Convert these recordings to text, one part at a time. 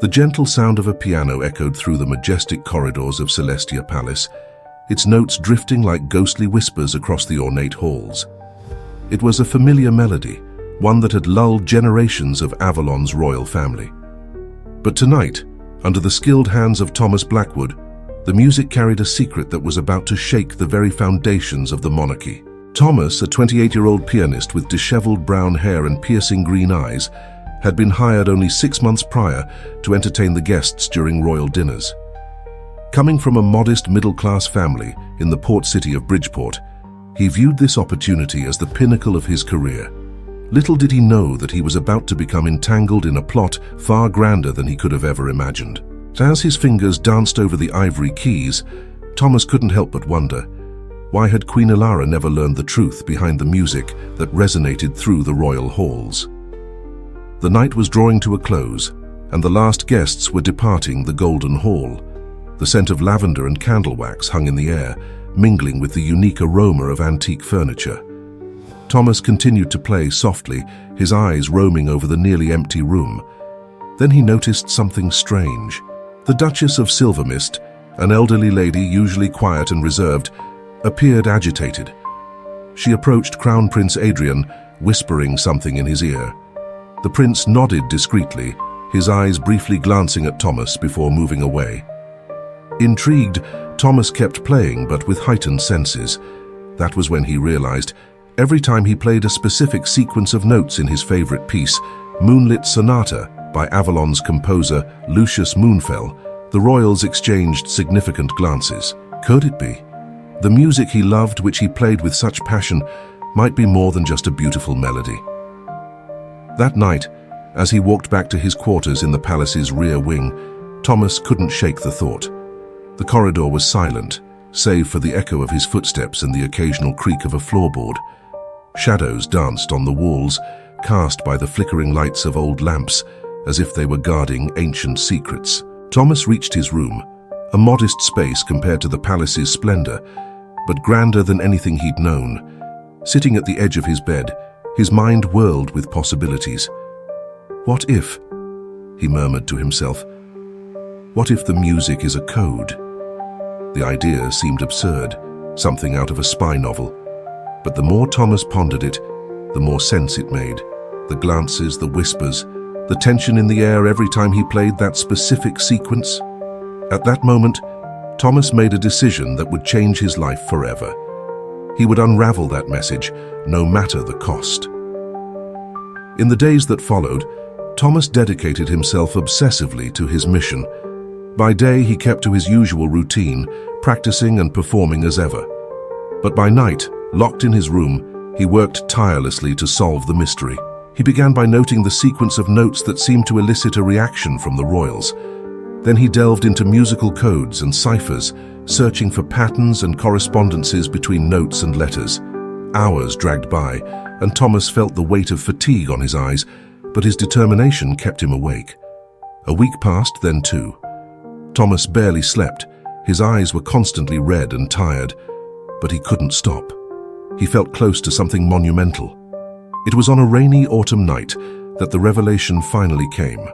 The gentle sound of a piano echoed through the majestic corridors of Celestia Palace, its notes drifting like ghostly whispers across the ornate halls. It was a familiar melody, one that had lulled generations of Avalon's royal family. But tonight, under the skilled hands of Thomas Blackwood, the music carried a secret that was about to shake the very foundations of the monarchy. Thomas, a 28-year-old pianist with disheveled brown hair and piercing green eyes, had been hired only 6 months prior to entertain the guests during royal dinners. Coming from a modest middle-class family in the port city of Bridgeport, he viewed this opportunity as the pinnacle of his career. Little did he know that he was about to become entangled in a plot far grander than he could have ever imagined. As his fingers danced over the ivory keys, Thomas couldn't help but wonder, why had Queen Elara never learned the truth behind the music that resonated through the royal halls? The night was drawing to a close, and the last guests were departing the Golden Hall. The scent of lavender and candle wax hung in the air, mingling with the unique aroma of antique furniture. Thomas continued to play softly, his eyes roaming over the nearly empty room. Then he noticed something strange. The Duchess of Silvermist, an elderly lady usually quiet and reserved, appeared agitated. She approached Crown Prince Adrian, whispering something in his ear. The prince nodded discreetly, his eyes briefly glancing at Thomas before moving away. Intrigued, Thomas kept playing, but with heightened senses. That was when he realized, every time he played a specific sequence of notes in his favorite piece, Moonlit Sonata by Avalon's composer Lucius Moonfell, the royals exchanged significant glances. Could it be? The music he loved, which he played with such passion, might be more than just a beautiful melody. That night, as he walked back to his quarters in the palace's rear wing, Thomas couldn't shake the thought. The corridor was silent, save for the echo of his footsteps and the occasional creak of a floorboard. Shadows danced on the walls, cast by the flickering lights of old lamps, as if they were guarding ancient secrets. Thomas reached his room, a modest space compared to the palace's splendor, but grander than anything he'd known. Sitting at the edge of his bed, his mind whirled with possibilities. What if, he murmured to himself, what if the music is a code? The idea seemed absurd, something out of a spy novel. But the more Thomas pondered it, the more sense it made. The glances, the whispers, the tension in the air every time he played that specific sequence. At that moment, Thomas made a decision that would change his life forever. He would unravel that message, no matter the cost. In the days that followed, Thomas dedicated himself obsessively to his mission. By day, he kept to his usual routine, practicing and performing as ever. But by night, locked in his room, he worked tirelessly to solve the mystery. He began by noting the sequence of notes that seemed to elicit a reaction from the royals. Then he delved into musical codes and ciphers, searching for patterns and correspondences between notes and letters. Hours dragged by, and Thomas felt the weight of fatigue on his eyes, but his determination kept him awake. A week passed, then two. Thomas barely slept. His eyes were constantly red and tired, but he couldn't stop. He felt close to something monumental. It was on a rainy autumn night that the revelation finally came.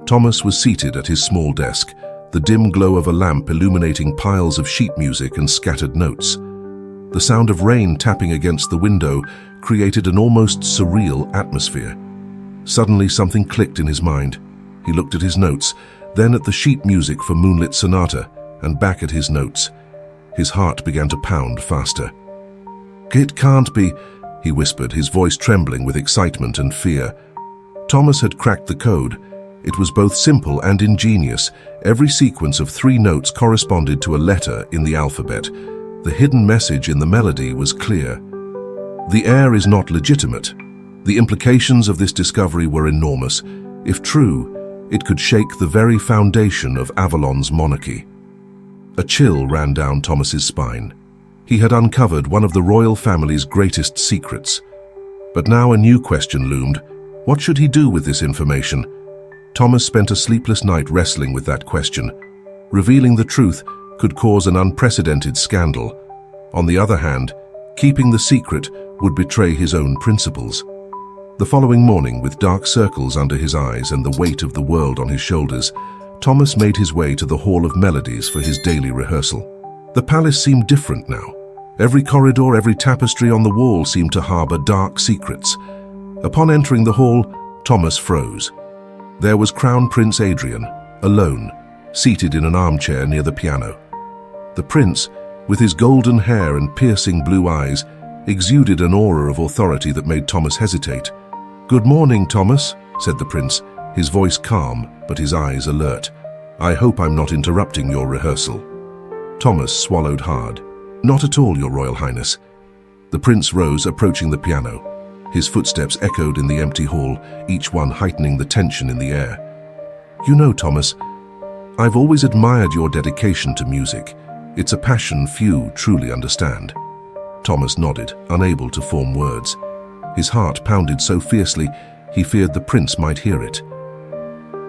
Thomas was seated at his small desk, the dim glow of a lamp illuminating piles of sheet music and scattered notes. The sound of rain tapping against the window created an almost surreal atmosphere. Suddenly something clicked in his mind. He looked at his notes, then at the sheet music for Moonlit Sonata, and back at his notes. His heart began to pound faster. "It can't be," he whispered, his voice trembling with excitement and fear. Thomas had cracked the code. It was both simple and ingenious. Every sequence of 3 notes corresponded to a letter in the alphabet. The hidden message in the melody was clear. The heir is not legitimate. The implications of this discovery were enormous. If true, it could shake the very foundation of Avalon's monarchy. A chill ran down Thomas's spine. He had uncovered one of the royal family's greatest secrets. But now a new question loomed. What should he do with this information? Thomas spent a sleepless night wrestling with that question. Revealing the truth could cause an unprecedented scandal. On the other hand, keeping the secret would betray his own principles. The following morning, with dark circles under his eyes and the weight of the world on his shoulders, Thomas made his way to the Hall of Melodies for his daily rehearsal. The palace seemed different now. Every corridor, every tapestry on the wall seemed to harbor dark secrets. Upon entering the hall, Thomas froze. There was Crown Prince Adrian, alone, seated in an armchair near the piano. The prince, with his golden hair and piercing blue eyes, exuded an aura of authority that made Thomas hesitate. "Good morning, Thomas," said the prince, his voice calm but his eyes alert. "I hope I'm not interrupting your rehearsal." Thomas swallowed hard. "Not at all, Your Royal Highness." The prince rose, approaching the piano. His footsteps echoed in the empty hall, each one heightening the tension in the air. "You know, Thomas, I've always admired your dedication to music. It's a passion few truly understand." Thomas nodded, unable to form words. His heart pounded so fiercely, he feared the prince might hear it.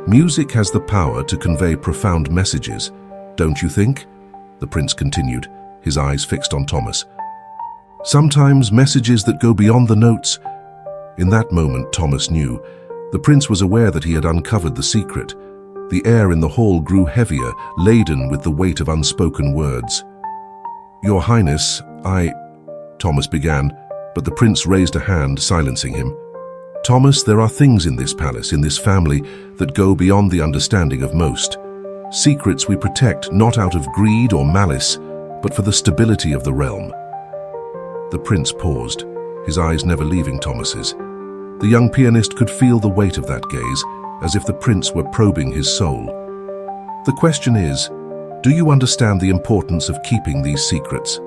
"Music has the power to convey profound messages, don't you think?" The prince continued, his eyes fixed on Thomas. "Sometimes messages that go beyond the notes." In that moment, Thomas knew. The prince was aware that he had uncovered the secret. The air in the hall grew heavier, laden with the weight of unspoken words. "Your Highness, Thomas began, but the prince raised a hand, silencing him. "Thomas, there are things in this palace, in this family, that go beyond the understanding of most. Secrets we protect not out of greed or malice, but for the stability of the realm." The prince paused, his eyes never leaving Thomas's. The young pianist could feel the weight of that gaze, as if the prince were probing his soul. "The question is, do you understand the importance of keeping these secrets?"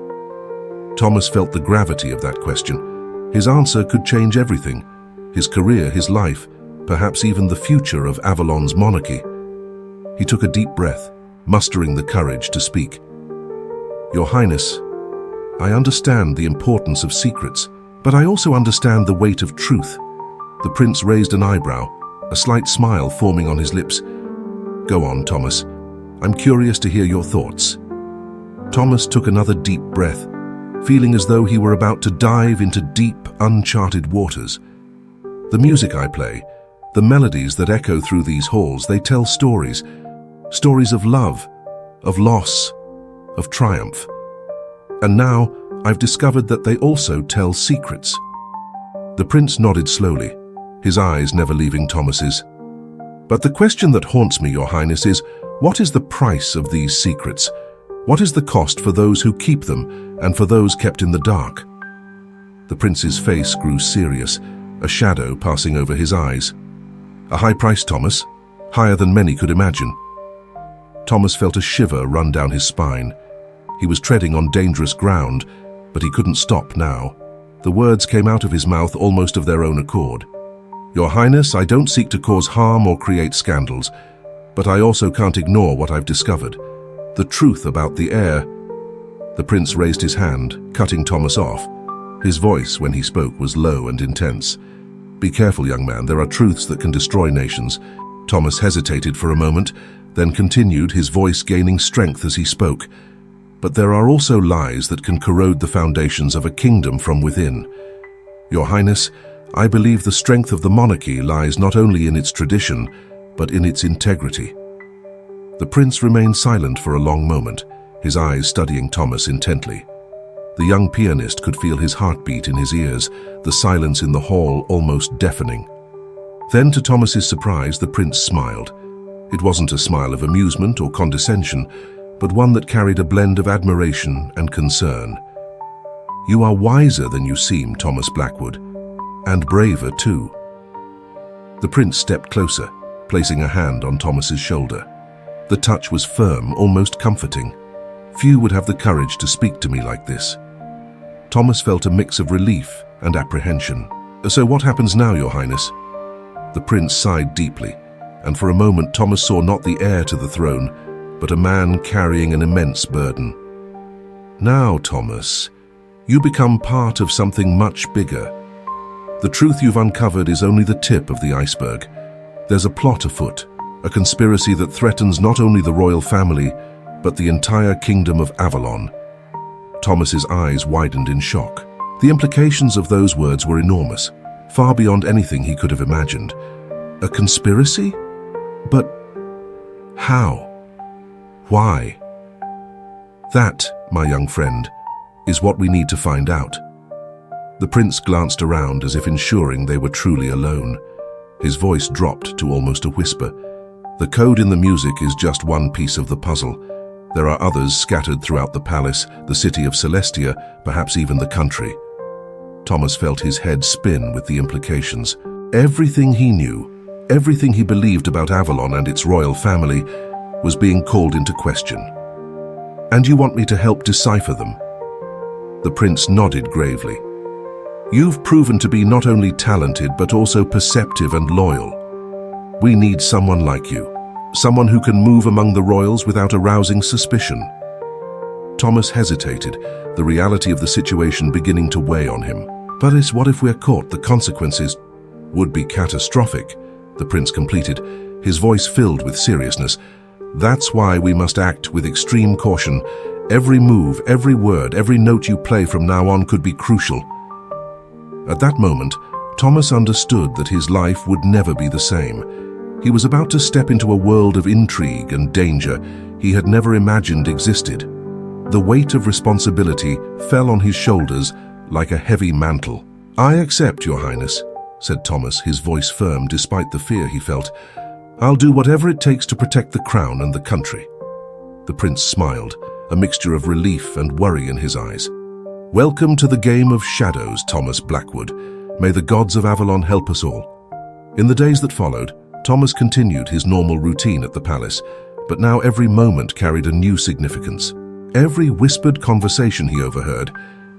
Thomas felt the gravity of that question. His answer could change everything: his career, his life, perhaps even the future of Avalon's monarchy. He took a deep breath, mustering the courage to speak. "Your Highness, I understand the importance of secrets, but I also understand the weight of truth." The prince raised an eyebrow, a slight smile forming on his lips. "Go on, Thomas. I'm curious to hear your thoughts." Thomas took another deep breath, feeling as though he were about to dive into deep, uncharted waters. "The music I play, the melodies that echo through these halls, they tell stories. Stories of love, of loss, of triumph. And now I've discovered that they also tell secrets." The prince nodded slowly, his eyes never leaving Thomas's. "But the question that haunts me, Your Highness, is what is the price of these secrets? What is the cost for those who keep them and for those kept in the dark?" The prince's face grew serious, a shadow passing over his eyes. "A high price, Thomas, higher than many could imagine." Thomas felt a shiver run down his spine. He was treading on dangerous ground, but he couldn't stop now. The words came out of his mouth almost of their own accord. "Your Highness, I don't seek to cause harm or create scandals, but I also can't ignore what I've discovered. The truth about the heir." The prince raised his hand, cutting Thomas off. His voice, when he spoke, was low and intense. "Be careful, young man, there are truths that can destroy nations." Thomas hesitated for a moment, then continued, his voice gaining strength as he spoke. "But there are also lies that can corrode the foundations of a kingdom from within. Your Highness, I believe the strength of the monarchy lies not only in its tradition, but in its integrity." The prince remained silent for a long moment, his eyes studying Thomas intently. The young pianist could feel his heartbeat in his ears, the silence in the hall almost deafening. Then, to Thomas's surprise, the prince smiled. It wasn't a smile of amusement or condescension, but one that carried a blend of admiration and concern. "You are wiser than you seem, Thomas Blackwood, and braver too." The prince stepped closer, placing a hand on Thomas's shoulder. The touch was firm, almost comforting. Few would have the courage to speak to me like this. Thomas felt a mix of relief and apprehension. "So what happens now, Your Highness?" The prince sighed deeply, and for a moment Thomas saw not the heir to the throne, but a man carrying an immense burden. "Now, Thomas, you become part of something much bigger. The truth you've uncovered is only the tip of the iceberg. There's a plot afoot, a conspiracy that threatens not only the royal family, but the entire kingdom of Avalon." Thomas's eyes widened in shock. The implications of those words were enormous. far beyond anything he could have imagined. A conspiracy? But how? Why? That, my young friend, is what we need to find out. The prince glanced around as if ensuring they were truly alone. His voice dropped to almost a whisper. The code in the music is just one piece of the puzzle. There are others scattered throughout the palace, the city of Celestia, perhaps even the country. Thomas felt his head spin with the implications. Everything he knew, everything he believed about Avalon and its royal family, was being called into question. And you want me to help decipher them? The prince nodded gravely. You've proven to be not only talented but also perceptive and loyal. We need someone like you, someone who can move among the royals without arousing suspicion. Thomas hesitated, the reality of the situation beginning to weigh on him. But what if we're caught? The consequences would be catastrophic, the prince completed, his voice filled with seriousness. That's why we must act with extreme caution. Every move, every word, every note you play from now on could be crucial. At that moment, Thomas understood that his life would never be the same. He was about to step into a world of intrigue and danger he had never imagined existed. The weight of responsibility fell on his shoulders like a heavy mantle. I accept, Your Highness, said Thomas, his voice firm despite the fear he felt. I'll do whatever it takes to protect the crown and the country. The prince smiled, a mixture of relief and worry in his eyes. Welcome to the game of shadows, Thomas Blackwood. May the gods of Avalon help us all. In the days that followed, Thomas continued his normal routine at the palace, but now every moment carried a new significance. Every whispered conversation he overheard,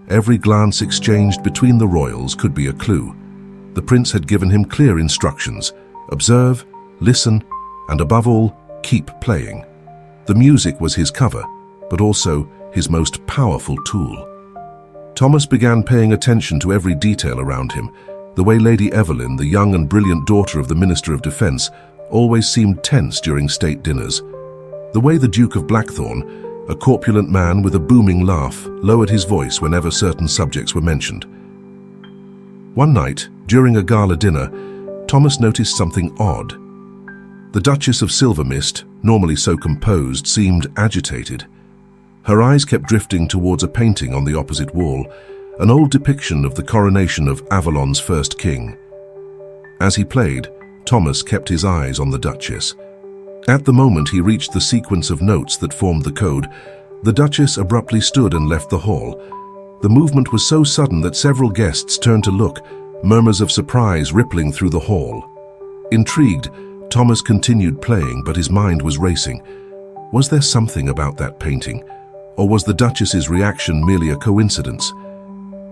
every glance exchanged between the royals could be a clue. The prince had given him clear instructions: observe, listen, and above all, keep playing. The music was his cover, but also his most powerful tool. Thomas began paying attention to every detail around him. The way Lady Evelyn, the young and brilliant daughter of the Minister of Defense, always seemed tense during state dinners. The way the Duke of Blackthorn, a corpulent man with a booming laugh, lowered his voice whenever certain subjects were mentioned. One night, during a gala dinner, Thomas noticed something odd. The Duchess of Silvermist, normally so composed, seemed agitated. Her eyes kept drifting towards a painting on the opposite wall, an old depiction of the coronation of Avalon's first king. As he played, Thomas kept his eyes on the Duchess. At the moment he reached the sequence of notes that formed the code, the Duchess abruptly stood and left the hall. The movement was so sudden that several guests turned to look, murmurs of surprise rippling through the hall. Intrigued, Thomas continued playing, but his mind was racing. Was there something about that painting? Or was the Duchess's reaction merely a coincidence?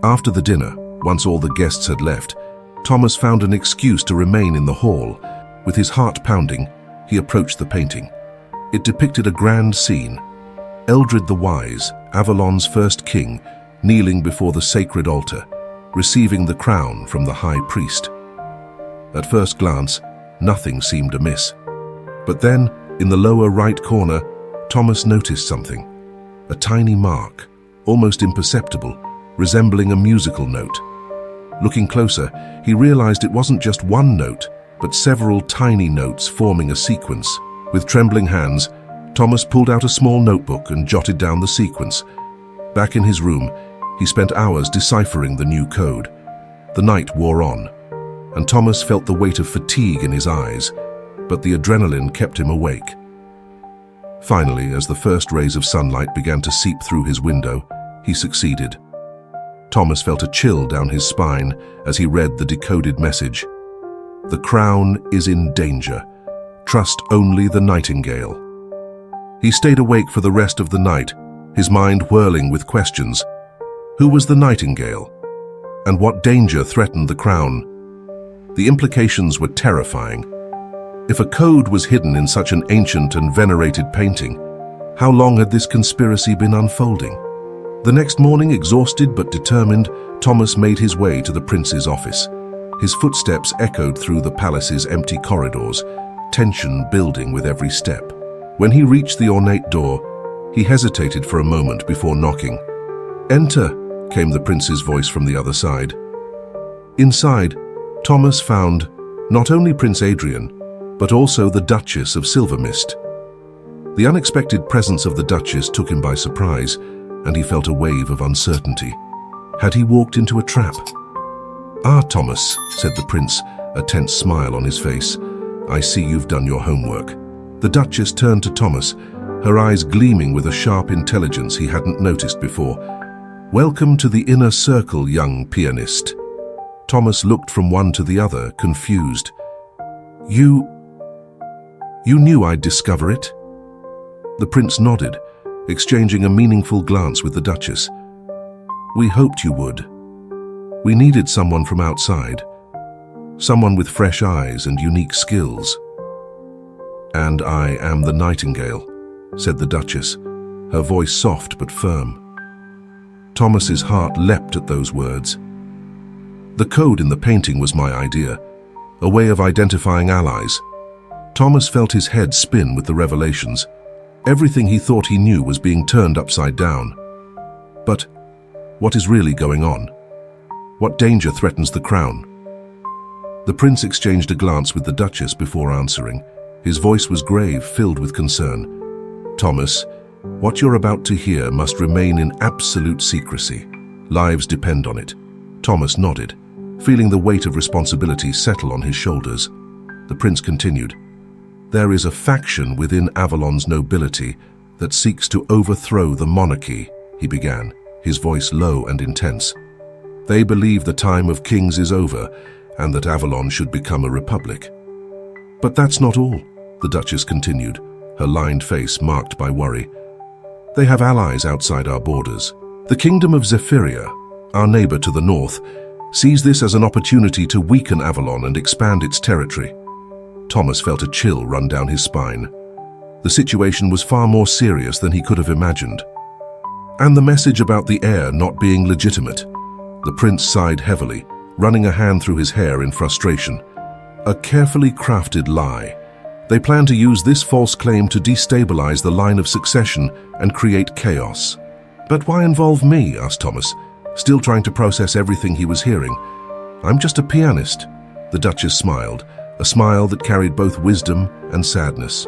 After the dinner, once all the guests had left, Thomas found an excuse to remain in the hall. With his heart pounding, he approached the painting. It depicted a grand scene. Eldred the Wise, Avalon's first king, kneeling before the sacred altar, receiving the crown from the high priest. At first glance, nothing seemed amiss. But then, in the lower right corner, Thomas noticed something. A tiny mark, almost imperceptible, resembling a musical note. Looking closer, he realized it wasn't just one note, but several tiny notes forming a sequence. With trembling hands, Thomas pulled out a small notebook and jotted down the sequence. Back in his room, he spent hours deciphering the new code. The night wore on, and Thomas felt the weight of fatigue in his eyes, but the adrenaline kept him awake. Finally, as the first rays of sunlight began to seep through his window, he succeeded. Thomas felt a chill down his spine as he read the decoded message. The crown is in danger. Trust only the nightingale. He stayed awake for the rest of the night, his mind whirling with questions. Who was the nightingale? And what danger threatened the crown? The implications were terrifying. If a code was hidden in such an ancient and venerated painting, how long had this conspiracy been unfolding? The next morning, exhausted but determined, Thomas made his way to the prince's office. His footsteps echoed through the palace's empty corridors, tension building with every step. When he reached the ornate door, he hesitated for a moment before knocking. "Enter," came the prince's voice from the other side. Inside, Thomas found not only Prince Adrian, but also the Duchess of Silvermist. The unexpected presence of the Duchess took him by surprise, and he felt a wave of uncertainty. Had he walked into a trap? "Ah, Thomas," said the prince, a tense smile on his face. "I see you've done your homework." The Duchess turned to Thomas, her eyes gleaming with a sharp intelligence he hadn't noticed before. "Welcome to the inner circle, young pianist." Thomas looked from one to the other, confused. You knew I'd discover it?" The prince nodded, exchanging a meaningful glance with the Duchess. "We hoped you would. We needed someone from outside, someone with fresh eyes and unique skills." "And I am the Nightingale," said the Duchess, her voice soft but firm. Thomas's heart leapt at those words. The code in the painting was my idea, a way of identifying allies. Thomas felt his head spin with the revelations. Everything he thought he knew was being turned upside down. But what is really going on? What danger threatens the crown? The prince exchanged a glance with the Duchess before answering. His voice was grave, filled with concern. "Thomas, what you're about to hear must remain in absolute secrecy. Lives depend on it." Thomas nodded, feeling the weight of responsibility settle on his shoulders. The prince continued. "There is a faction within Avalon's nobility that seeks to overthrow the monarchy," he began, his voice low and intense. "They believe the time of kings is over and that Avalon should become a republic." "But that's not all," the Duchess continued, her lined face marked by worry. "They have allies outside our borders. The kingdom of Zephyria, our neighbor to the north, sees this as an opportunity to weaken Avalon and expand its territory." Thomas felt a chill run down his spine. The situation was far more serious than he could have imagined. "And the message about the heir not being legitimate." The prince sighed heavily, running a hand through his hair in frustration. "A carefully crafted lie. They plan to use this false claim to destabilize the line of succession and create chaos." "But why involve me?" asked Thomas, still trying to process everything he was hearing. "I'm just a pianist." The Duchess smiled, a smile that carried both wisdom and sadness.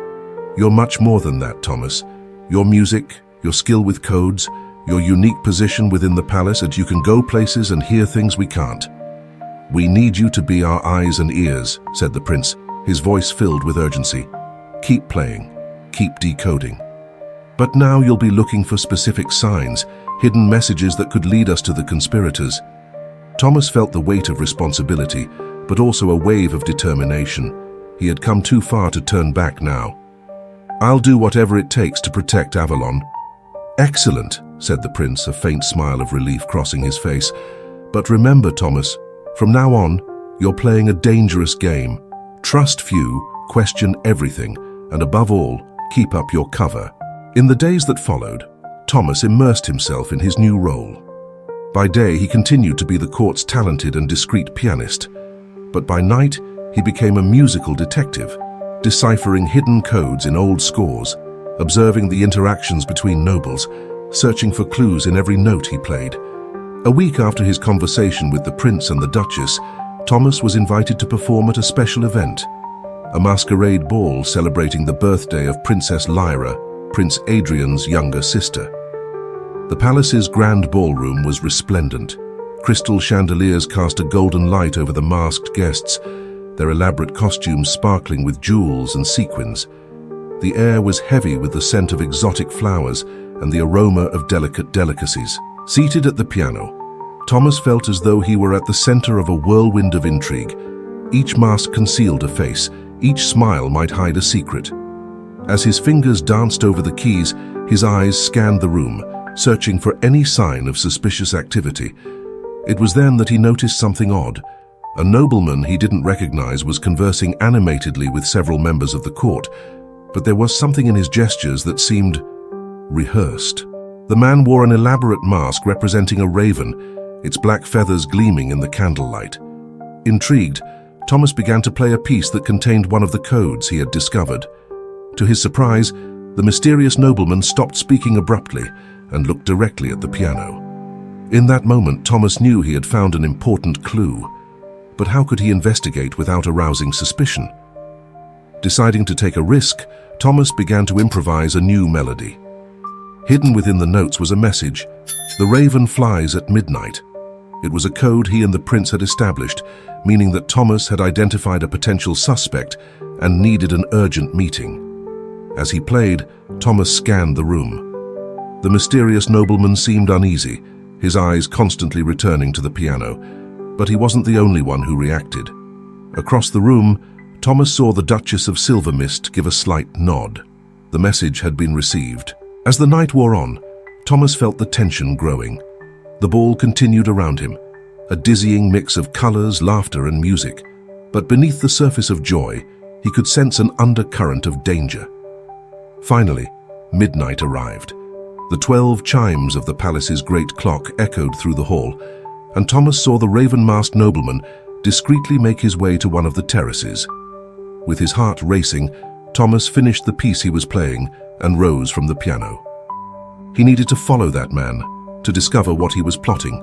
"You're much more than that, Thomas. Your music, your skill with codes, your unique position within the palace, and you can go places and hear things we can't." "We need you to be our eyes and ears," said the prince, his voice filled with urgency. "Keep playing, keep decoding. But now you'll be looking for specific signs, hidden messages that could lead us to the conspirators." Thomas felt the weight of responsibility, but also a wave of determination. He had come too far to turn back now. "I'll do whatever it takes to protect Avalon." "Excellent," said the prince, a faint smile of relief crossing his face. "But remember, Thomas, from now on, you're playing a dangerous game. Trust few, question everything, and above all, keep up your cover." In the days that followed, Thomas immersed himself in his new role. By day, he continued to be the court's talented and discreet pianist, but by night, he became a musical detective, deciphering hidden codes in old scores, observing the interactions between nobles, searching for clues in every note he played. A week after his conversation with the prince and the Duchess, Thomas was invited to perform at a special event, a masquerade ball celebrating the birthday of Princess Lyra, Prince Adrian's younger sister. The palace's grand ballroom was resplendent. Crystal chandeliers cast a golden light over the masked guests, their elaborate costumes sparkling with jewels and sequins. The air was heavy with the scent of exotic flowers and the aroma of delicate delicacies. Seated at the piano, Thomas felt as though he were at the center of a whirlwind of intrigue. Each mask concealed a face, each smile might hide a secret. As his fingers danced over the keys, his eyes scanned the room, searching for any sign of suspicious activity. It was then that he noticed something odd. A nobleman he didn't recognize was conversing animatedly with several members of the court, but there was something in his gestures that seemed rehearsed. The man wore an elaborate mask representing a raven, its black feathers gleaming in the candlelight. Intrigued, Thomas began to play a piece that contained one of the codes he had discovered. To his surprise, the mysterious nobleman stopped speaking abruptly and looked directly at the piano. In that moment, Thomas knew he had found an important clue. but how could he investigate without arousing suspicion? Deciding to take a risk, Thomas began to improvise a new melody. Hidden within the notes was a message: "The raven flies at midnight." It was a code he and the prince had established, meaning that Thomas had identified a potential suspect and needed an urgent meeting. As he played, Thomas scanned the room. The mysterious nobleman seemed uneasy, his eyes constantly returning to the piano, but he wasn't the only one who reacted. Across the room, Thomas saw the Duchess of Silvermist give a slight nod. The message had been received. As the night wore on, Thomas felt the tension growing. The ball continued around him, a dizzying mix of colors, laughter, and music. But beneath the surface of joy, he could sense an undercurrent of danger. Finally, midnight arrived. The 12 chimes of the palace's great clock echoed through the hall, and Thomas saw the raven-masked nobleman discreetly make his way to one of the terraces. With his heart racing, Thomas finished the piece he was playing and rose from the piano. He needed to follow that man, to discover what he was plotting.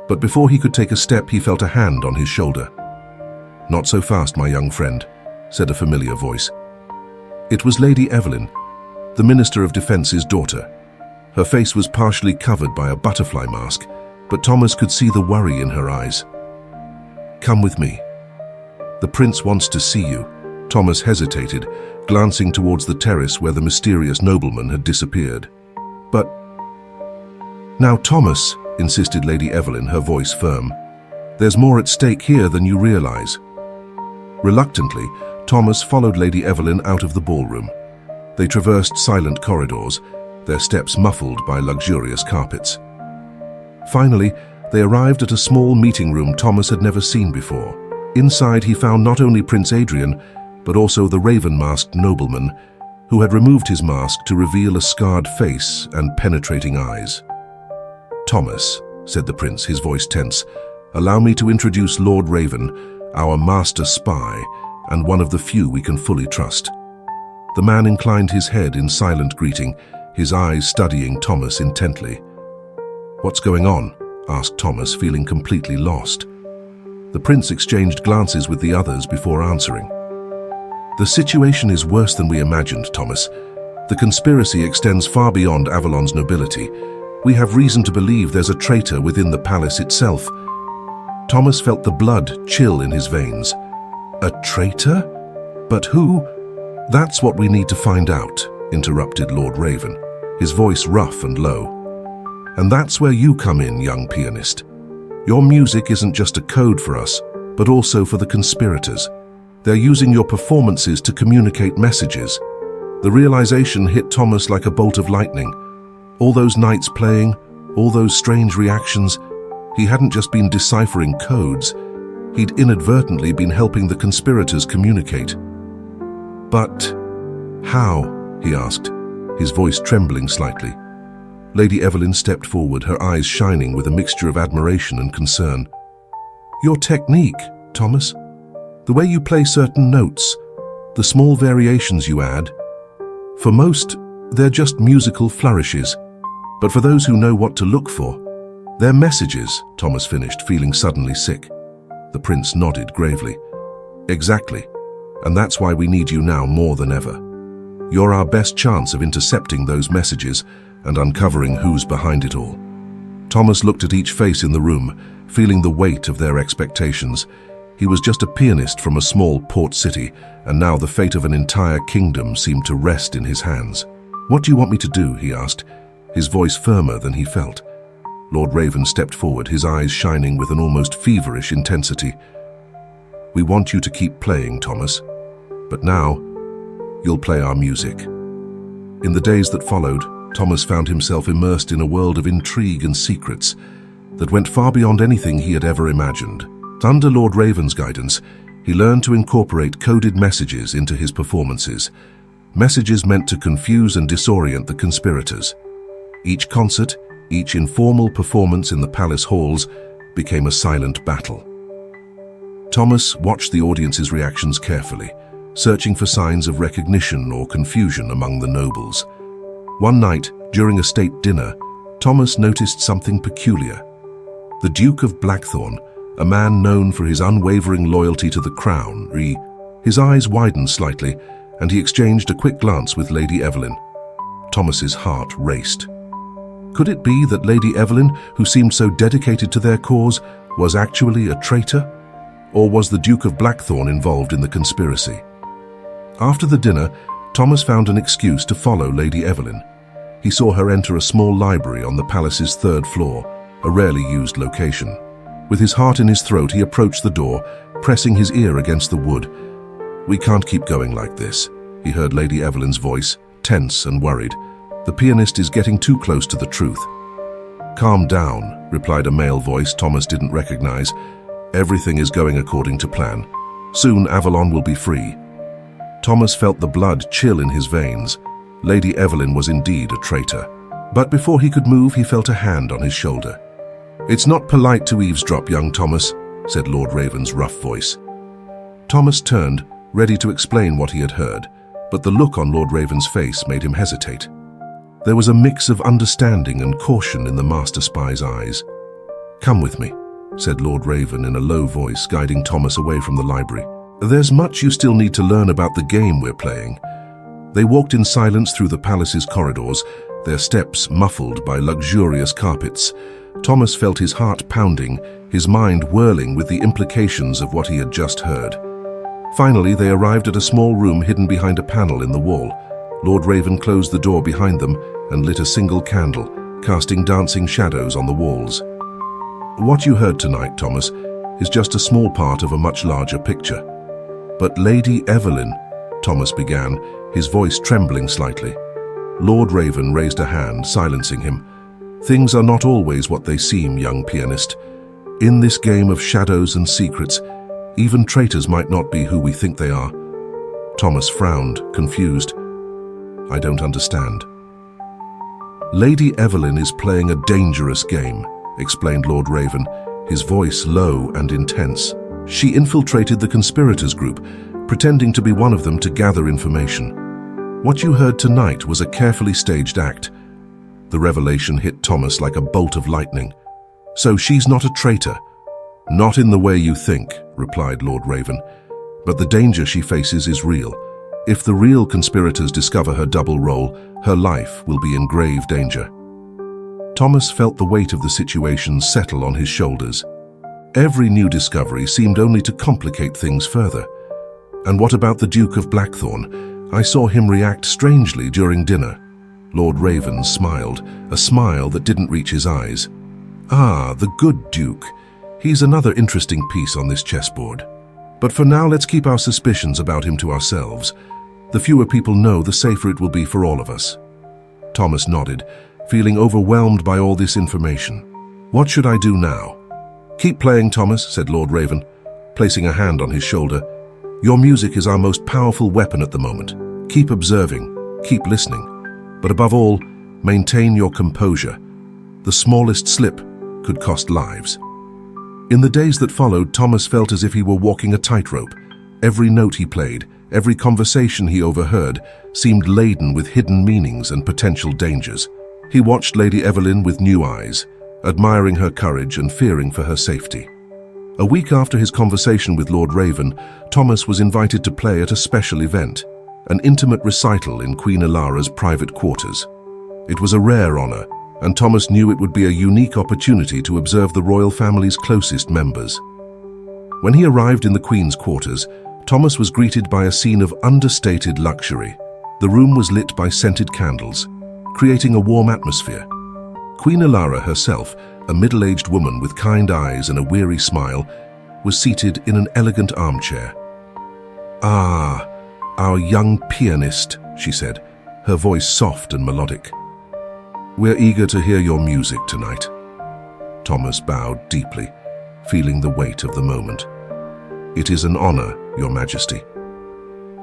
But before he could take a step, he felt a hand on his shoulder. "Not so fast, my young friend," said a familiar voice. It was Lady Evelyn, the Minister of Defence's daughter. Her face was partially covered by a butterfly mask, but Thomas could see the worry in her eyes. "Come with me. The prince wants to see you." Thomas hesitated, glancing towards the terrace where the mysterious nobleman had disappeared. "But..." "Now, Thomas," insisted Lady Evelyn, her voice firm, "there's more at stake here than you realize." Reluctantly, Thomas followed Lady Evelyn out of the ballroom. They traversed silent corridors, their steps muffled by luxurious carpets. Finally, they arrived at a small meeting room Thomas had never seen before. Inside, he found not only Prince Adrian, but also the raven-masked nobleman, who had removed his mask to reveal a scarred face and penetrating eyes. "Thomas," said the prince, his voice tense, "allow me to introduce Lord Raven, our master spy, and one of the few we can fully trust." The man inclined his head in silent greeting, his eyes studying Thomas intently. "What's going on?" asked Thomas, feeling completely lost. The prince exchanged glances with the others before answering. "The situation is worse than we imagined, Thomas. The conspiracy extends far beyond Avalon's nobility. We have reason to believe there's a traitor within the palace itself." Thomas felt the blood chill in his veins. "A traitor? But who?" "That's what we need to find out," interrupted Lord Raven, his voice rough and low. "And that's where you come in, young pianist. Your music isn't just a code for us, but also for the conspirators. They're using your performances to communicate messages." The realization hit Thomas like a bolt of lightning. All those nights playing, all those strange reactions, he hadn't just been deciphering codes, he'd inadvertently been helping the conspirators communicate. "But how?" he asked, his voice trembling slightly. Lady Evelyn stepped forward, her eyes shining with a mixture of admiration and concern. "Your technique, Thomas. The way you play certain notes, the small variations you add. For most, they're just musical flourishes. But for those who know what to look for, they're messages," Thomas finished, feeling suddenly sick. The prince nodded gravely. "Exactly. And that's why we need you now more than ever. You're our best chance of intercepting those messages and uncovering who's behind it all." Thomas looked at each face in the room, feeling the weight of their expectations. He was just a pianist from a small port city, and now the fate of an entire kingdom seemed to rest in his hands. "What do you want me to do?" he asked, his voice firmer than he felt. Lord Raven stepped forward, his eyes shining with an almost feverish intensity. "We want you to keep playing, Thomas. But now, you'll play our music." In the days that followed, Thomas found himself immersed in a world of intrigue and secrets that went far beyond anything he had ever imagined. Under Lord Raven's guidance, he learned to incorporate coded messages into his performances, messages meant to confuse and disorient the conspirators. Each concert, each informal performance in the palace halls became a silent battle. Thomas watched the audience's reactions carefully, searching for signs of recognition or confusion among the nobles. One night, during a state dinner, Thomas noticed something peculiar. The Duke of Blackthorn, a man known for his unwavering loyalty to the crown. His eyes widened slightly, and he exchanged a quick glance with Lady Evelyn. Thomas's heart raced. Could it be that Lady Evelyn, who seemed so dedicated to their cause, was actually a traitor? Or was the Duke of Blackthorn involved in the conspiracy? After the dinner, Thomas found an excuse to follow Lady Evelyn. He saw her enter a small library on the palace's third floor, a rarely used location. With his heart in his throat, he approached the door, pressing his ear against the wood. "We can't keep going like this," he heard Lady Evelyn's voice, tense and worried. "The pianist is getting too close to the truth." "Calm down," replied a male voice Thomas didn't recognize. "Everything is going according to plan. Soon Avalon will be free." Thomas felt the blood chill in his veins. Lady Evelyn was indeed a traitor. But before he could move, he felt a hand on his shoulder. "It's not polite to eavesdrop, young Thomas," said Lord Raven's rough voice. Thomas turned, ready to explain what he had heard, but the look on Lord Raven's face made him hesitate. There was a mix of understanding and caution in the master spy's eyes. "Come with me," said Lord Raven in a low voice, guiding Thomas away from the library. "There's much you still need to learn about the game we're playing." They walked in silence through the palace's corridors, their steps muffled by luxurious carpets. Thomas felt his heart pounding, his mind whirling with the implications of what he had just heard. Finally, they arrived at a small room hidden behind a panel in the wall. Lord Raven closed the door behind them and lit a single candle, casting dancing shadows on the walls. "What you heard tonight, Thomas, is just a small part of a much larger picture." "But Lady Evelyn," Thomas began, his voice trembling slightly. Lord Raven raised a hand, silencing him. "Things are not always what they seem, young pianist. In this game of shadows and secrets, even traitors might not be who we think they are." Thomas frowned, confused. "I don't understand." "Lady Evelyn is playing a dangerous game," explained Lord Raven, his voice low and intense. "She infiltrated the conspirators group, pretending to be one of them to gather information. What you heard tonight was a carefully staged act." The revelation hit Thomas like a bolt of lightning. "So she's not a traitor?" "Not in the way you think," replied Lord Raven. "But the danger she faces is real. If the real conspirators discover her double role, her life will be in grave danger." Thomas felt the weight of the situation settle on his shoulders. Every new discovery seemed only to complicate things further. "And what about the Duke of Blackthorn? I saw him react strangely during dinner." Lord Raven smiled, a smile that didn't reach his eyes. "Ah, the good Duke. He's another interesting piece on this chessboard. But for now, let's keep our suspicions about him to ourselves. The fewer people know, the safer it will be for all of us." Thomas nodded, feeling overwhelmed by all this information. "What should I do now?" "Keep playing, Thomas," said Lord Raven, placing a hand on his shoulder. "Your music is our most powerful weapon at the moment. Keep observing, keep listening. But above all, maintain your composure. The smallest slip could cost lives." In the days that followed, Thomas felt as if he were walking a tightrope. Every note he played, every conversation he overheard, seemed laden with hidden meanings and potential dangers. He watched Lady Evelyn with new eyes, admiring her courage and fearing for her safety. A week after his conversation with Lord Raven, Thomas was invited to play at a special event, an intimate recital in Queen Elara's private quarters. It was a rare honor, and Thomas knew it would be a unique opportunity to observe the royal family's closest members. When he arrived in the Queen's quarters, Thomas was greeted by a scene of understated luxury. The room was lit by scented candles, creating a warm atmosphere. Queen Elara herself, a middle-aged woman with kind eyes and a weary smile, was seated in an elegant armchair. "Ah, our young pianist," she said, her voice soft and melodic. "We're eager to hear your music tonight." Thomas bowed deeply, feeling the weight of the moment. "It is an honor, Your Majesty."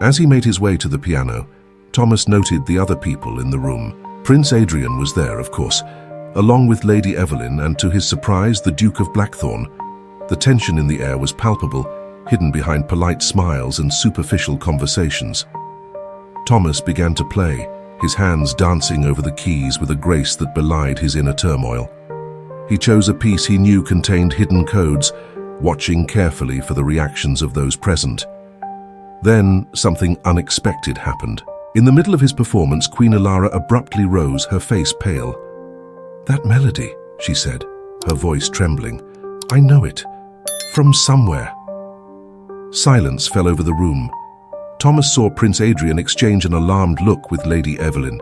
As he made his way to the piano, Thomas noted the other people in the room. Prince Adrian was there, of course, along with Lady Evelyn and, to his surprise, the Duke of Blackthorn. The tension in the air was palpable, hidden behind polite smiles and superficial conversations. Thomas began to play, his hands dancing over the keys with a grace that belied his inner turmoil. He chose a piece he knew contained hidden codes, watching carefully for the reactions of those present. Then something unexpected happened. In the middle of his performance, Queen Alara abruptly rose, her face pale. "That melody," she said, her voice trembling. "I know it. From somewhere." Silence fell over the room. Thomas saw Prince Adrian exchange an alarmed look with Lady Evelyn.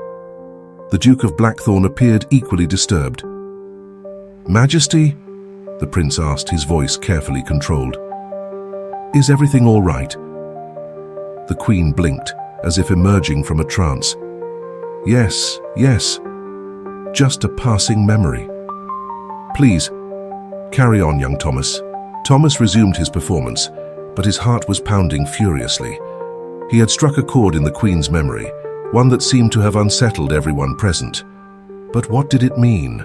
The Duke of Blackthorn appeared equally disturbed. "Majesty?" the prince asked, his voice carefully controlled. "Is everything all right?" The Queen blinked, as if emerging from a trance. Yes, just a passing memory." "Please, carry on, young Thomas." Thomas resumed his performance, but his heart was pounding furiously. He had struck a chord in the Queen's memory, one that seemed to have unsettled everyone present. But what did it mean?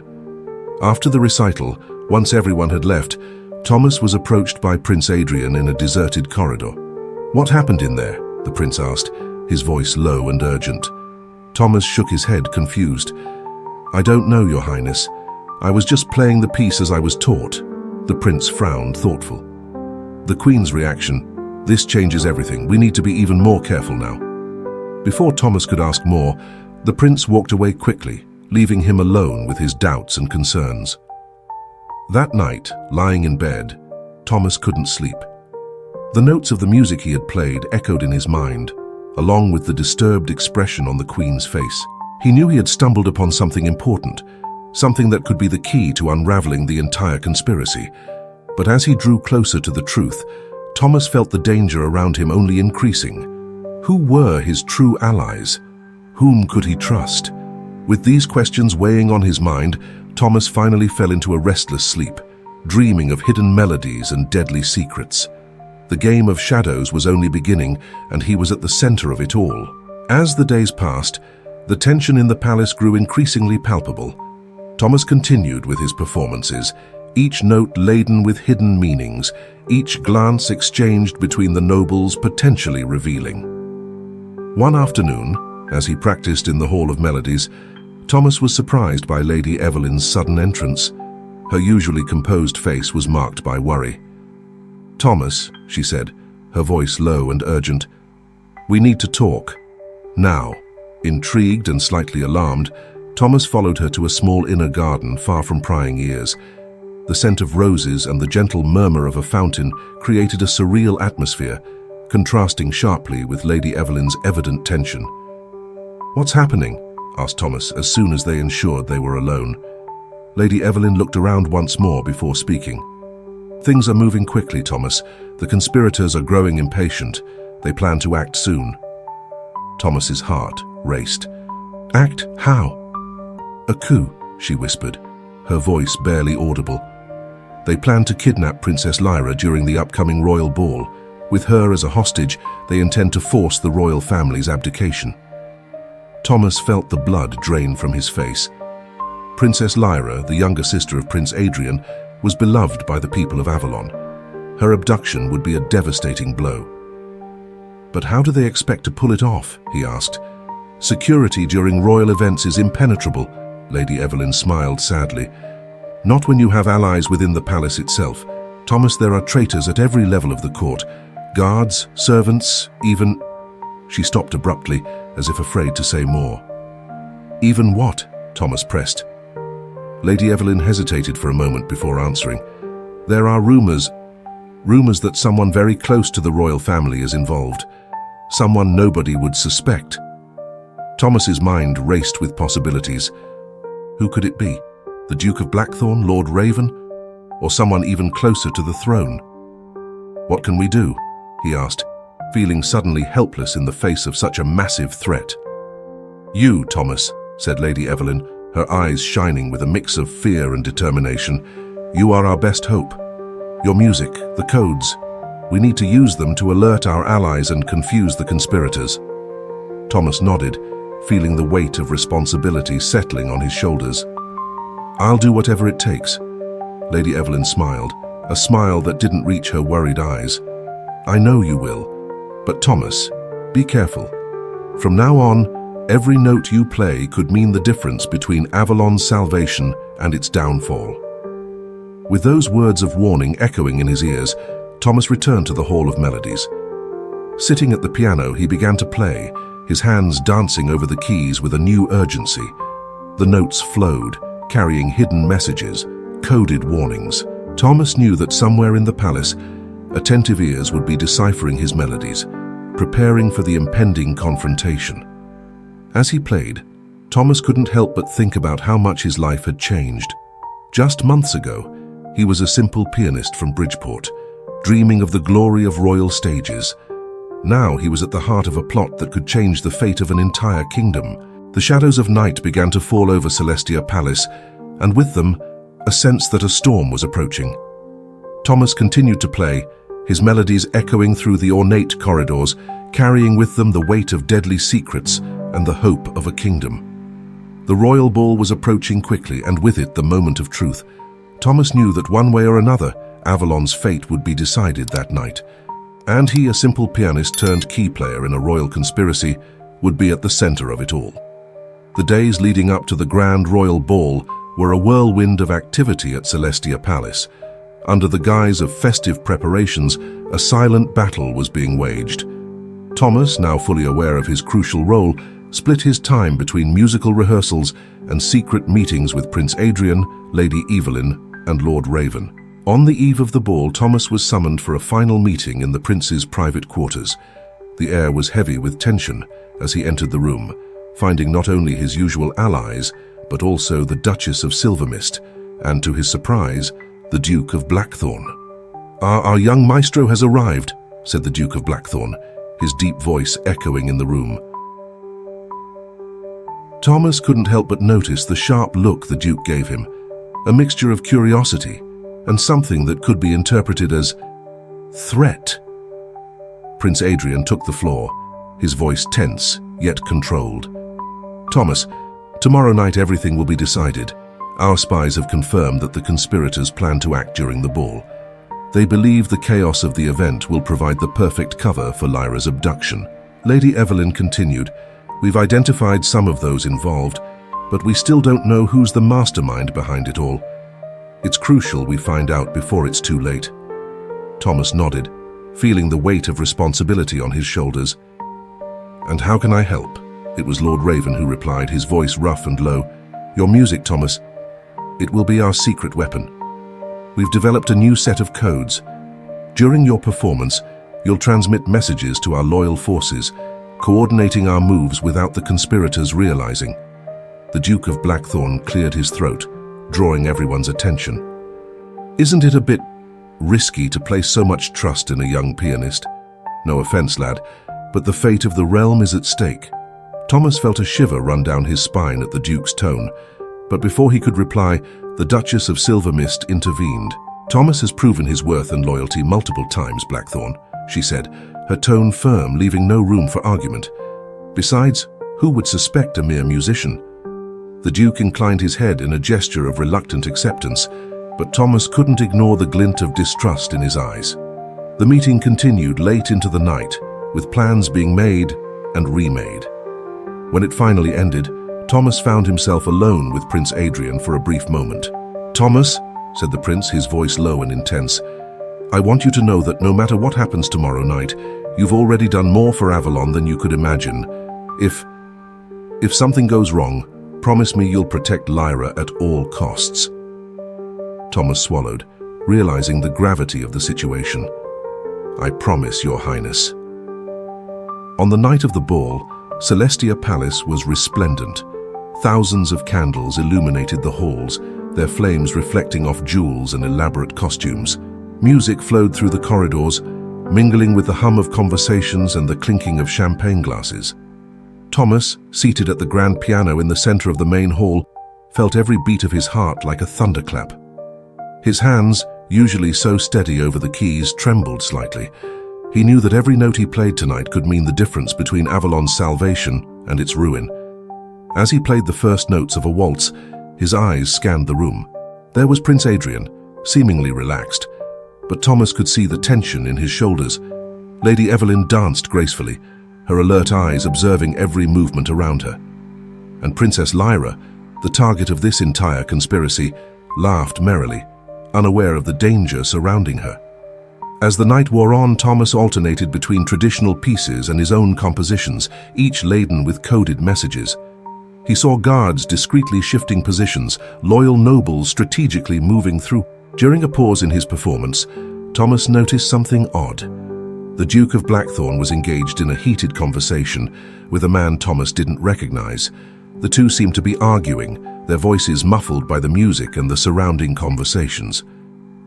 After the recital, once everyone had left, Thomas was approached by Prince Adrian in a deserted corridor. "What happened in there?" the prince asked, his voice low and urgent. Thomas shook his head, confused. "I don't know, Your Highness. I was just playing the piece as I was taught." The prince frowned, thoughtful. The Queen's reaction: "This changes everything. We need to be even more careful now." Before Thomas could ask more, the prince walked away quickly, leaving him alone with his doubts and concerns. That night, lying in bed, Thomas couldn't sleep. The notes of the music he had played echoed in his mind, along with the disturbed expression on the Queen's face. He knew he had stumbled upon something important, something that could be the key to unraveling the entire conspiracy. But as he drew closer to the truth, Thomas felt the danger around him only increasing. Who were his true allies? Whom could he trust? With these questions weighing on his mind, Thomas finally fell into a restless sleep, dreaming of hidden melodies and deadly secrets. The game of shadows was only beginning, and he was at the center of it all. As the days passed, the tension in the palace grew increasingly palpable. Thomas continued with his performances, each note laden with hidden meanings, each glance exchanged between the nobles potentially revealing. One afternoon, as he practiced in the Hall of Melodies, Thomas was surprised by Lady Evelyn's sudden entrance. Her usually composed face was marked by worry. "Thomas," she said, her voice low and urgent, "we need to talk. Now." Intrigued and slightly alarmed, Thomas followed her to a small inner garden far from prying ears. The scent of roses and the gentle murmur of a fountain created a surreal atmosphere, contrasting sharply with Lady Evelyn's evident tension. "What's happening?" asked Thomas as soon as they ensured they were alone. Lady Evelyn looked around once more before speaking. "Things are moving quickly, Thomas. The conspirators are growing impatient. They plan to act soon." Thomas's heart raced. "Act? How?" "A coup," she whispered, her voice barely audible. "They plan to kidnap Princess Lyra during the upcoming royal ball. With her as a hostage, they intend to force the royal family's abdication." Thomas felt the blood drain from his face. Princess Lyra, the younger sister of Prince Adrian, was beloved by the people of Avalon. Her abduction would be a devastating blow. "But how do they expect to pull it off?" he asked. "Security during royal events is impenetrable," Lady Evelyn smiled sadly. "Not when you have allies within the palace itself. Thomas, there are traitors at every level of the court. Guards, servants, even—" She stopped abruptly, as if afraid to say more. "Even what?" Thomas pressed. Lady Evelyn hesitated for a moment before answering. "There are rumors that someone very close to the royal family is involved. Someone nobody would suspect." Thomas's mind raced with possibilities. Who could it be? The Duke of Blackthorn, Lord Raven? Or someone even closer to the throne? "What can we do?" he asked, feeling suddenly helpless in the face of such a massive threat. "You, Thomas," said Lady Evelyn, her eyes shining with a mix of fear and determination. "You are our best hope. Your music, the codes. We need to use them to alert our allies and confuse the conspirators." Thomas nodded, feeling the weight of responsibility settling on his shoulders. "I'll do whatever it takes." Lady Evelyn smiled, a smile that didn't reach her worried eyes. "I know you will. But Thomas, be careful. From now on, every note you play could mean the difference between Avalon's salvation and its downfall." With those words of warning echoing in his ears, Thomas returned to the Hall of Melodies. Sitting at the piano, he began to play, his hands dancing over the keys with a new urgency. The notes flowed, carrying hidden messages, coded warnings. Thomas knew that somewhere in the palace, attentive ears would be deciphering his melodies, preparing for the impending confrontation. As he played, Thomas couldn't help but think about how much his life had changed. Just months ago, he was a simple pianist from Bridgeport, dreaming of the glory of royal stages. Now he was at the heart of a plot that could change the fate of an entire kingdom. The shadows of night began to fall over Celestia Palace, and with them, a sense that a storm was approaching. Thomas continued to play, his melodies echoing through the ornate corridors, carrying with them the weight of deadly secrets and the hope of a kingdom. The royal ball was approaching quickly, and with it the moment of truth. Thomas knew that one way or another, Avalon's fate would be decided that night. And he, a simple pianist turned key player in a royal conspiracy, would be at the center of it all. The days leading up to the grand royal ball were a whirlwind of activity at Celestia Palace. Under the guise of festive preparations, a silent battle was being waged. Thomas, now fully aware of his crucial role, split his time between musical rehearsals and secret meetings with Prince Adrian, Lady Evelyn, and Lord Raven. On the eve of the ball, Thomas was summoned for a final meeting in the prince's private quarters. The air was heavy with tension as he entered the room, finding not only his usual allies, but also the Duchess of Silvermist, and to his surprise, the Duke of Blackthorn. Our young maestro has arrived," said the Duke of Blackthorn, his deep voice echoing in the room. Thomas couldn't help but notice the sharp look the Duke gave him, a mixture of curiosity and something that could be interpreted as threat. Prince Adrian took the floor, his voice tense yet controlled. "Thomas, tomorrow night everything will be decided. Our spies have confirmed that the conspirators plan to act during the ball. They believe the chaos of the event will provide the perfect cover for Lyra's abduction." Lady Evelyn continued, "We've identified some of those involved, but we still don't know who's the mastermind behind it all. It's crucial we find out before it's too late." Thomas nodded, feeling the weight of responsibility on his shoulders. "And how can I help?" It was Lord Raven who replied, his voice rough and low. "Your music, Thomas. It will be our secret weapon. We've developed a new set of codes. During your performance, you'll transmit messages to our loyal forces, coordinating our moves without the conspirators realizing." The Duke of Blackthorn cleared his throat, drawing everyone's attention. "Isn't it a bit risky to place so much trust in a young pianist? No offense, lad, but the fate of the realm is at stake." Thomas felt a shiver run down his spine at the Duke's tone, but before he could reply, the Duchess of Silvermist intervened. "Thomas has proven his worth and loyalty multiple times, Blackthorn," she said, her tone firm, leaving no room for argument. "Besides, who would suspect a mere musician?" The Duke inclined his head in a gesture of reluctant acceptance, but Thomas couldn't ignore the glint of distrust in his eyes. The meeting continued late into the night, with plans being made and remade. When it finally ended, Thomas found himself alone with Prince Adrian for a brief moment. "Thomas," said the prince, his voice low and intense, "I want you to know that no matter what happens tomorrow night, you've already done more for Avalon than you could imagine. If something goes wrong, promise me you'll protect Lyra at all costs." Thomas swallowed, realizing the gravity of the situation. "I promise, Your Highness." On the night of the ball, Celestia Palace was resplendent. Thousands of candles illuminated the halls, their flames reflecting off jewels and elaborate costumes. Music flowed through the corridors, mingling with the hum of conversations and the clinking of champagne glasses. Thomas, seated at the grand piano in the center of the main hall, felt every beat of his heart like a thunderclap. His hands, usually so steady over the keys, trembled slightly. He knew that every note he played tonight could mean the difference between Avalon's salvation and its ruin. As he played the first notes of a waltz, his eyes scanned the room. There was Prince Adrian, seemingly relaxed, but Thomas could see the tension in his shoulders. Lady Evelyn danced gracefully, her alert eyes observing every movement around her. And Princess Lyra, the target of this entire conspiracy, laughed merrily, unaware of the danger surrounding her. As the night wore on, Thomas alternated between traditional pieces and his own compositions, each laden with coded messages. He saw guards discreetly shifting positions, loyal nobles strategically moving through. During a pause in his performance, Thomas noticed something odd. The Duke of Blackthorn was engaged in a heated conversation with a man Thomas didn't recognize. The two seemed to be arguing, their voices muffled by the music and the surrounding conversations.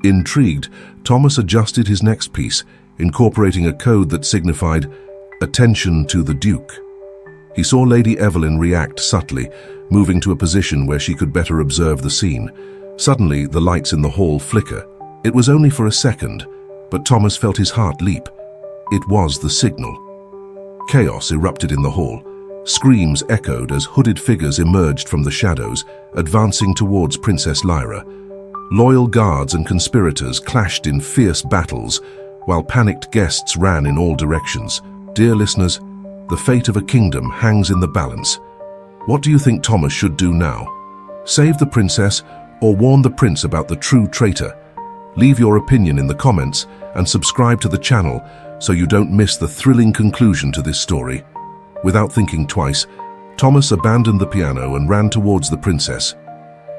Intrigued, Thomas adjusted his next piece, incorporating a code that signified "Attention to the Duke." He saw Lady Evelyn react subtly, moving to a position where she could better observe the scene. Suddenly, the lights in the hall flicker. It was only for a second, but Thomas felt his heart leap. It was the signal. Chaos erupted in the hall. Screams echoed as hooded figures emerged from the shadows, advancing towards Princess Lyra. Loyal guards and conspirators clashed in fierce battles, while panicked guests ran in all directions. Dear listeners, the fate of a kingdom hangs in the balance. What do you think Thomas should do now? Save the princess or warn the prince about the true traitor? Leave your opinion in the comments and subscribe to the channel so you don't miss the thrilling conclusion to this story. Without thinking twice, Thomas abandoned the piano and ran towards the princess.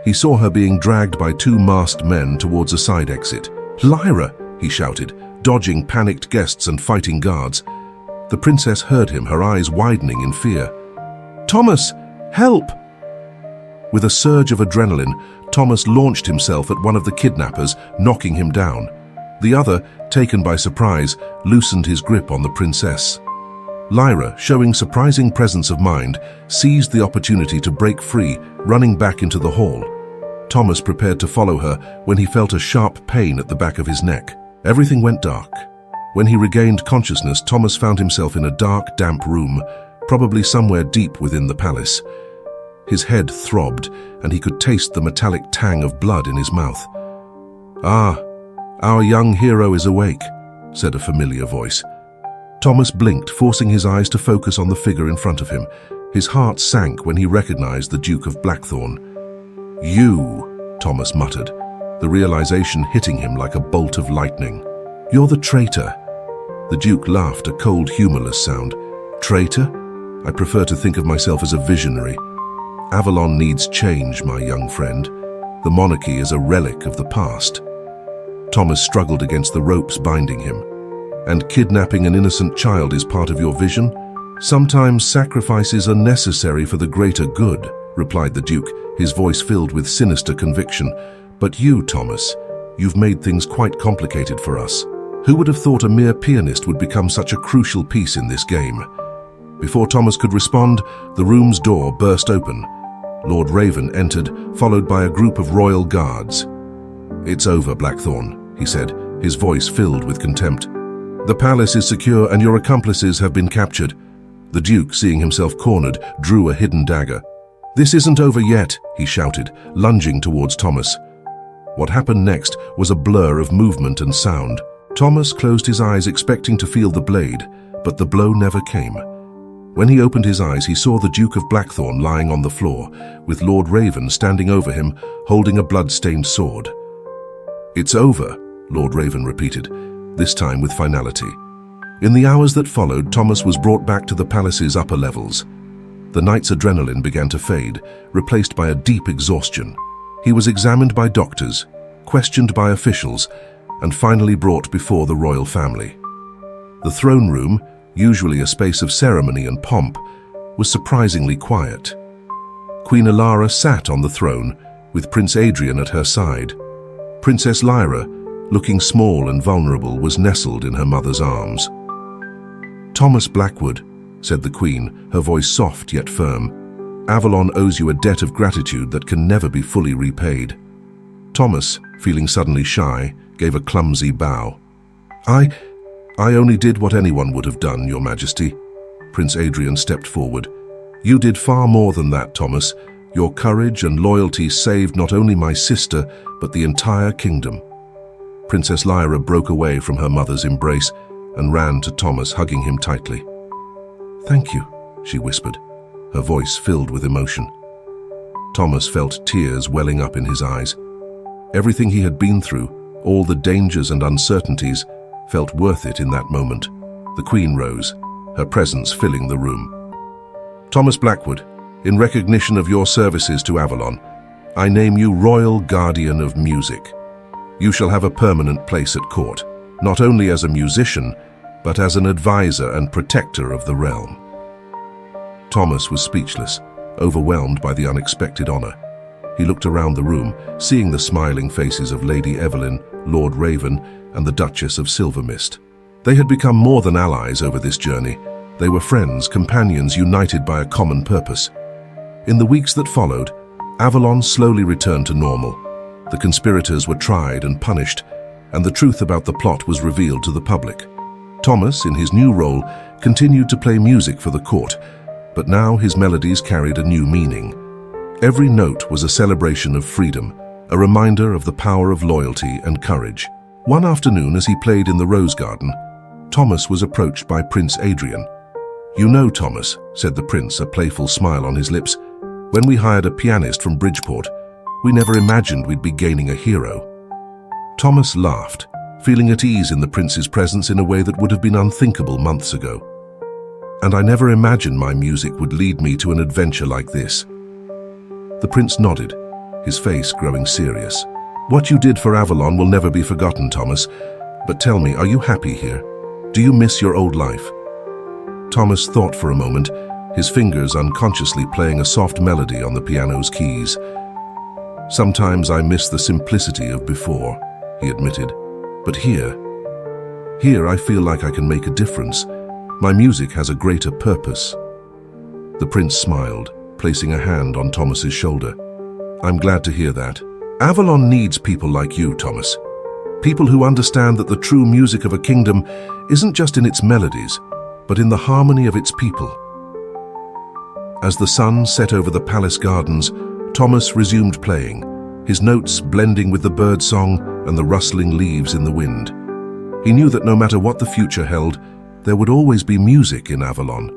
He saw her being dragged by two masked men towards a side exit. "Lyra!" he shouted, dodging panicked guests and fighting guards. The princess heard him, her eyes widening in fear. "Thomas, help!" With a surge of adrenaline, Thomas launched himself at one of the kidnappers, knocking him down. The other, taken by surprise, loosened his grip on the princess. Lyra, showing surprising presence of mind, seized the opportunity to break free, running back into the hall. Thomas prepared to follow her when he felt a sharp pain at the back of his neck. Everything went dark. When he regained consciousness, Thomas found himself in a dark, damp room, probably somewhere deep within the palace. His head throbbed, and he could taste the metallic tang of blood in his mouth. "Ah, our young hero is awake," said a familiar voice. Thomas blinked, forcing his eyes to focus on the figure in front of him. His heart sank when he recognized the Duke of Blackthorn. "You," Thomas muttered, the realization hitting him like a bolt of lightning. "You're the traitor." The Duke laughed, a cold, humorless sound. "Traitor? I prefer to think of myself as a visionary. Avalon needs change, my young friend. The monarchy is a relic of the past." Thomas struggled against the ropes binding him. "And kidnapping an innocent child is part of your vision? Sometimes sacrifices are necessary for the greater good," replied the Duke, his voice filled with sinister conviction. "But you, Thomas, you've made things quite complicated for us. Who would have thought a mere pianist would become such a crucial piece in this game?" Before Thomas could respond, the room's door burst open. Lord Raven entered, followed by a group of royal guards. "It's over, Blackthorn," he said, his voice filled with contempt. "The palace is secure and your accomplices have been captured." The Duke, seeing himself cornered, drew a hidden dagger. "This isn't over yet," he shouted, lunging towards Thomas. What happened next was a blur of movement and sound. Thomas closed his eyes, expecting to feel the blade, but the blow never came. When he opened his eyes, he saw the Duke of Blackthorn lying on the floor, with Lord Raven standing over him, holding a blood-stained sword. "It's over," Lord Raven repeated, this time with finality. In the hours that followed, Thomas was brought back to the palace's upper levels. The night's adrenaline began to fade, replaced by a deep exhaustion. He was examined by doctors, questioned by officials, and finally brought before the royal family. The throne room, usually a space of ceremony and pomp, was surprisingly quiet. Queen Alara sat on the throne, with Prince Adrian at her side. Princess Lyra, looking small and vulnerable, was nestled in her mother's arms. "Thomas Blackwood," said the Queen, her voice soft yet firm, "Avalon owes you a debt of gratitude that can never be fully repaid." Thomas, feeling suddenly shy, gave a clumsy bow. I only did what anyone would have done, Your Majesty." Prince Adrian stepped forward. "You did far more than that, Thomas. Your courage and loyalty saved not only my sister, but the entire kingdom." Princess Lyra broke away from her mother's embrace and ran to Thomas, hugging him tightly. "Thank you," she whispered, her voice filled with emotion. Thomas felt tears welling up in his eyes. Everything he had been through, all the dangers and uncertainties, felt worth it in that moment. The Queen rose, her presence filling the room. Thomas Blackwood, in recognition of your services to Avalon, I name you Royal Guardian of Music. You shall have a permanent place at court, not only as a musician, but as an advisor and protector of the realm. Thomas was speechless, overwhelmed by the unexpected honor. He looked around the room, seeing the smiling faces of Lady Evelyn, Lord Raven, and the Duchess of Silvermist. They had become more than allies over this journey. They were friends, companions united by a common purpose. In the weeks that followed, Avalon slowly returned to normal. The conspirators were tried and punished, and the truth about the plot was revealed to the public. Thomas, in his new role, continued to play music for the court, but now his melodies carried a new meaning. Every note was a celebration of freedom, a reminder of the power of loyalty and courage. One afternoon, as he played in the Rose Garden, Thomas was approached by Prince Adrian. "You know, Thomas," said the prince, a playful smile on his lips, "when we hired a pianist from Bridgeport, we never imagined we'd be gaining a hero." Thomas laughed, feeling at ease in the prince's presence in a way that would have been unthinkable months ago. "And I never imagined my music would lead me to an adventure like this." The prince nodded, his face growing serious. "What you did for Avalon will never be forgotten, Thomas. But tell me, are you happy here? Do you miss your old life?" Thomas thought for a moment, his fingers unconsciously playing a soft melody on the piano's keys. "Sometimes I miss the simplicity of before," he admitted. "But here I feel like I can make a difference. My music has a greater purpose." The prince smiled, placing a hand on Thomas's shoulder. "I'm glad to hear that. Avalon needs people like you, Thomas. People who understand that the true music of a kingdom isn't just in its melodies, but in the harmony of its people." As the sun set over the palace gardens, Thomas resumed playing, his notes blending with the bird song and the rustling leaves in the wind. He knew that no matter what the future held, there would always be music in Avalon.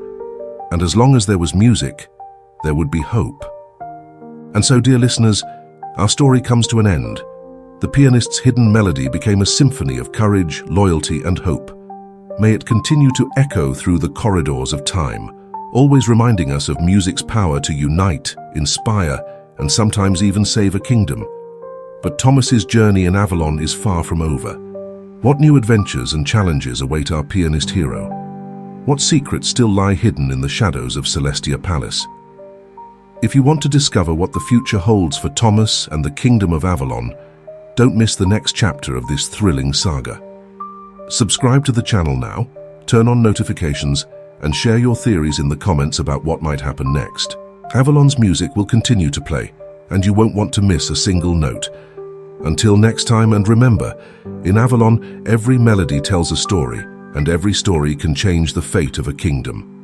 And as long as there was music, there would be hope. And so, dear listeners, our story comes to an end. The pianist's hidden melody became a symphony of courage, loyalty, and hope. May it continue to echo through the corridors of time, always reminding us of music's power to unite, inspire, and sometimes even save a kingdom. But Thomas's journey in Avalon is far from over. What new adventures and challenges await our pianist hero? What secrets still lie hidden in the shadows of Celestia Palace? If you want to discover what the future holds for Thomas and the Kingdom of Avalon, don't miss the next chapter of this thrilling saga. Subscribe to the channel now, turn on notifications, and share your theories in the comments about what might happen next. Avalon's music will continue to play, and you won't want to miss a single note. Until next time, and remember, in Avalon, every melody tells a story, and every story can change the fate of a kingdom.